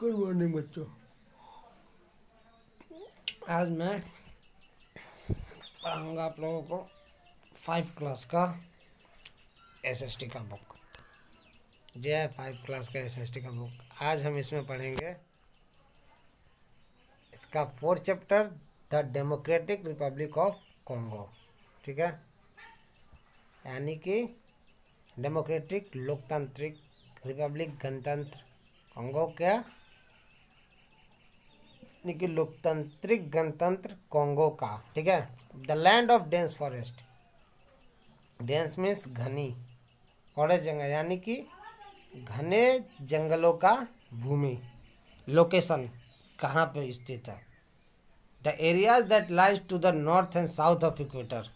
Good morning बच्चों। आज मैं पढ़ाऊँगा आप लोगों को 5 क्लास का एसएसटी का बुक। ये है 5 क्लास का एसएसटी का बुक। आज हम इसमें पढ़ेंगे इसका 4th chapter, the democratic republic of Congo. ठीक है, यानी कि डेमोक्रेटिक लोकतांत्रिक रिपब्लिक गणतंत्र कॉन्गो क्या, यानी कि लोकतांत्रिक गणतंत्र कॉन्गो का। ठीक है, the land of dense forest. Dense means घनी, फॉरेस्ट जंगल यानी कि घने जंगलों का भूमि। लोकेशन कहाँ पे स्थित है। The areas that lies to the north and south of equator.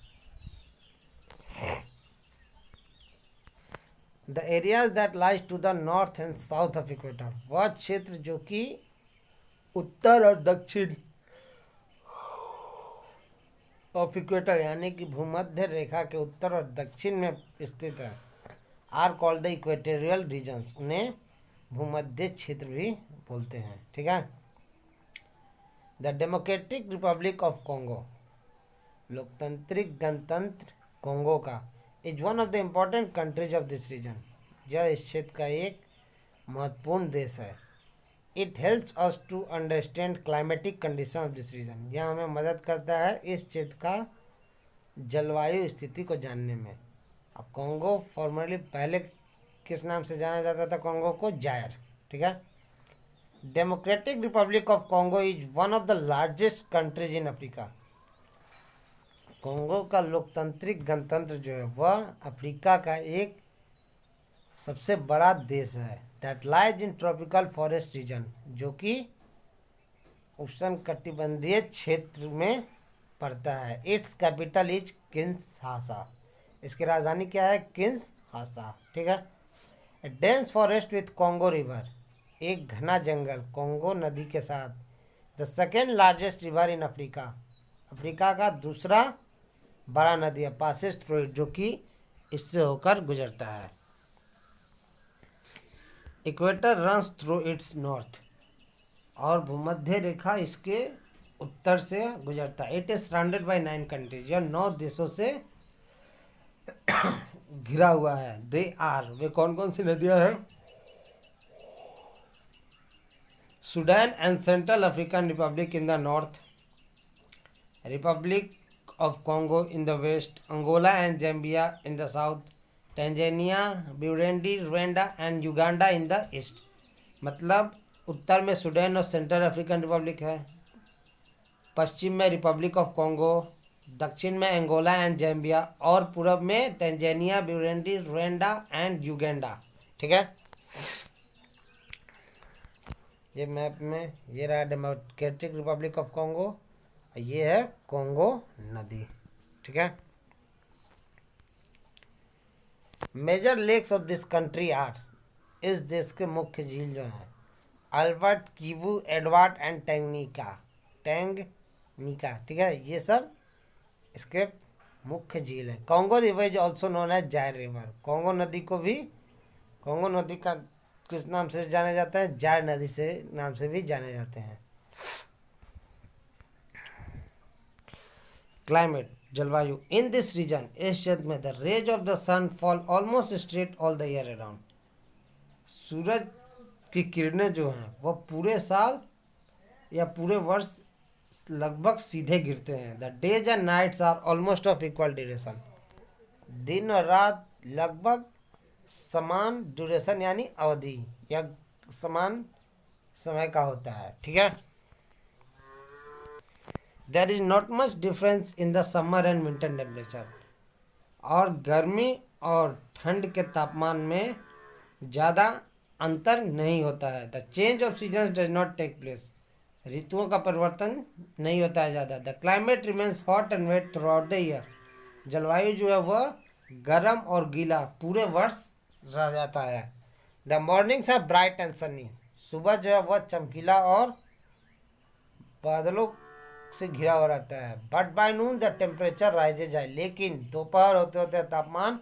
The areas that lies to the north and south of equator, वह क्षेत्र जो कि उत्तर और दक्षिण ऑफ इक्वेटर यानी कि भूमध्य रेखा के उत्तर और दक्षिण में स्थित है, are called the equatorial regions. उन्हें भूमध्य क्षेत्र भी बोलते हैं। ठीक है, the democratic republic of Congo, लोकतांत्रिक गणतंत्र कॉन्गो का, is one of the important countries of this region. यह इस क्षेत्र का एक महत्वपूर्ण देश है। It helps us to understand climatic condition of this region. यह हमें मदद करता है इस क्षेत्र का जलवायु स्थिति को जानने में। अब कॉन्गो फॉर्मली पहले किस नाम से जाना जाता था कॉन्गो को? जायर। ठीक है, democratic republic of Congo is one of the largest countries in Africa. Congo का लोकतांत्रिक गणतंत्र जो है वह अफ्रीका का एक सबसे बड़ा देश है। That lies in tropical forest region, जो कि उष्णकटिबंधीय क्षेत्र में पड़ता है। It's capital is Kinshasa. इसकी राजधानी क्या है? किन्शासा। ठीक है, dense forest with Congo river, एक घना जंगल कॉन्गो नदी के साथ। The second largest river in Africa, Africa का दूसरा बड़ा नदी है। पासेस थ्रू इट, जो कि इससे होकर गुजरता है। Equator runs through it's north, और भूमध्य रेखा इसके उत्तर से गुजरता है। It is surrounded by 9 countries, यह 9 देशों से घिरा हुआ है। दे आर, वे कौन कौन सी नदियां हैं? Sudan and Central African Republic in the north, Republic of Congo in the west, Angola and Zambia in the south, Tanzania, Burundi, Rwanda and Uganda in the east. मतलब उत्तर में सूडान और central African Republic है, पश्चिम में Republic of Congo, दक्षिण में Angola and Zambia, और पूर्व में टेंजानिया, ब्यूरेंडी, रुवांडा एंड युगांडा। ठीक है, ये मैप में ये रहा डेमोक्रेटिक रिपब्लिक ऑफ कॉन्गो, ये है कॉन्गो नदी। ठीक है, major lakes of this country are, इस देश के मुख्य झील जो हैं Albert, Kivu, Edward and Tanganyika. ठीक है, ये सब इसके मुख्य झील है। Congo river is also known as Zaire river, Congo नदी को भी, कॉन्गो नदी का किस नाम से जाना जाता है? जायर नदी से नाम से भी जाने जाते हैं। क्लाइमेट, जलवायु, इन दिस रीजन, इस क्षेत्र में the rays of the sun fall almost straight all the year around. सूरज की किरणें जो हैं वह पूरे साल या पूरे वर्ष लगभग सीधे गिरते हैं। The days and nights are almost of equal duration, दिन और रात लगभग समान ड्यूरेशन यानी अवधि या समान समय का होता है। ठीक है, there is not much difference in the summer and winter temperature, और गर्मी और ठंड के तापमान में ज़्यादा अंतर नहीं होता है। The change of season does not take place, ऋतुओं का परिवर्तन नहीं होता है ज़्यादा। The climate remains hot and wet throughout the year, जलवायु जो है वह गर्म और गीला पूरे वर्ष रह जाता है। The mornings are bright and sunny, सुबह जो है वह चमकीला और बादलों से घिरा हुआ रहता है। But by noon the temperature rises है, लेकिन दोपहर होते होते तापमान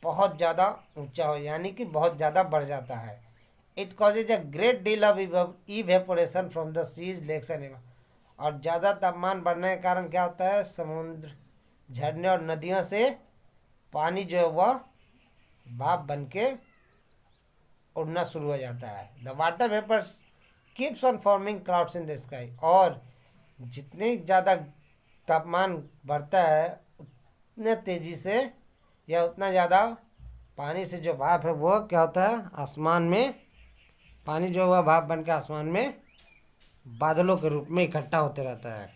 बहुत ज़्यादा ऊंचा हो यानी कि बहुत ज़्यादा बढ़ जाता है। It causes a great deal of evaporation from the seas lakes and river. और ज़्यादा तापमान बढ़ने के कारण क्या होता है, समुद्र, झरने और नदियों से पानी जो है वह भाप बन के उड़ना शुरू हो जाता है। The water vapours keeps on forming clouds in the sky. और जितनी ज़्यादा तापमान बढ़ता है उतने तेज़ी से या उतना ज़्यादा पानी से जो भाप है वो क्या होता है, आसमान में पानी जो हुआ भाप बन के आसमान में बादलों के रूप में इकट्ठा होते रहता है।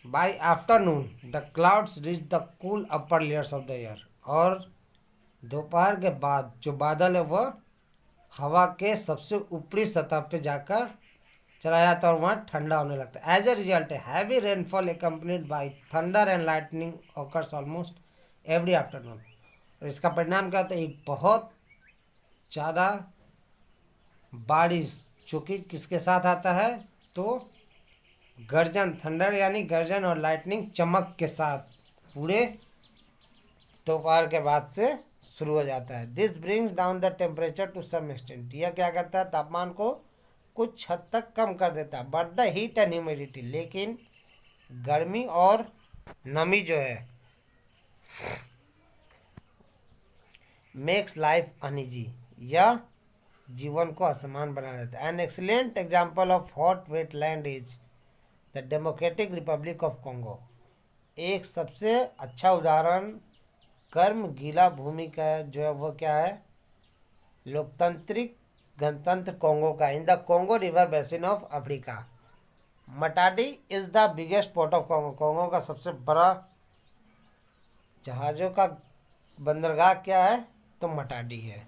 By afternoon the clouds reach the cool upper layers of the air. और दोपहर के बाद जो बादल है वह हवा के सबसे ऊपरी सतह पे जाकर चला जाता है और वहाँ ठंडा होने लगता है। As a result heavy rainfall accompanied by thunder and lightning occurs almost every afternoon. और इसका परिणाम क्या होता है, एक बहुत ज़्यादा बारिश जो कि किसके साथ आता है, तो गर्जन, थंडर यानी गर्जन और लाइटनिंग चमक के साथ पूरे दोपहर के बाद से शुरू हो जाता है। This brings down the temperature to some extent. यह क्या करता है, तापमान को कुछ हद तक कम कर देता है। But the heat and humidity, लेकिन गर्मी और नमी जो है मेक्स लाइफ अनईजी, यह जीवन को असमान बना देता है। An excellent example of hot wet land is the democratic republic of Congo. एक सबसे अच्छा उदाहरण गर्म गीला भूमि का जो है वो क्या है, लोकतांत्रिक गणतंत्र कॉन्गो का, in the Congo river basin of Africa. Matadi is the biggest port of Congo. Congo का सबसे बड़ा जहाज़ों का बंदरगाह क्या है, तो मटाडी है।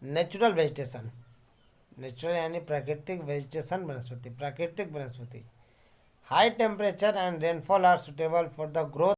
नेचुरल वेजिटेशन, नेचुरल यानी प्राकृतिक वेजिटेशन, वनस्पति, प्राकृतिक वनस्पति। High temperature and rainfall are suitable for the growth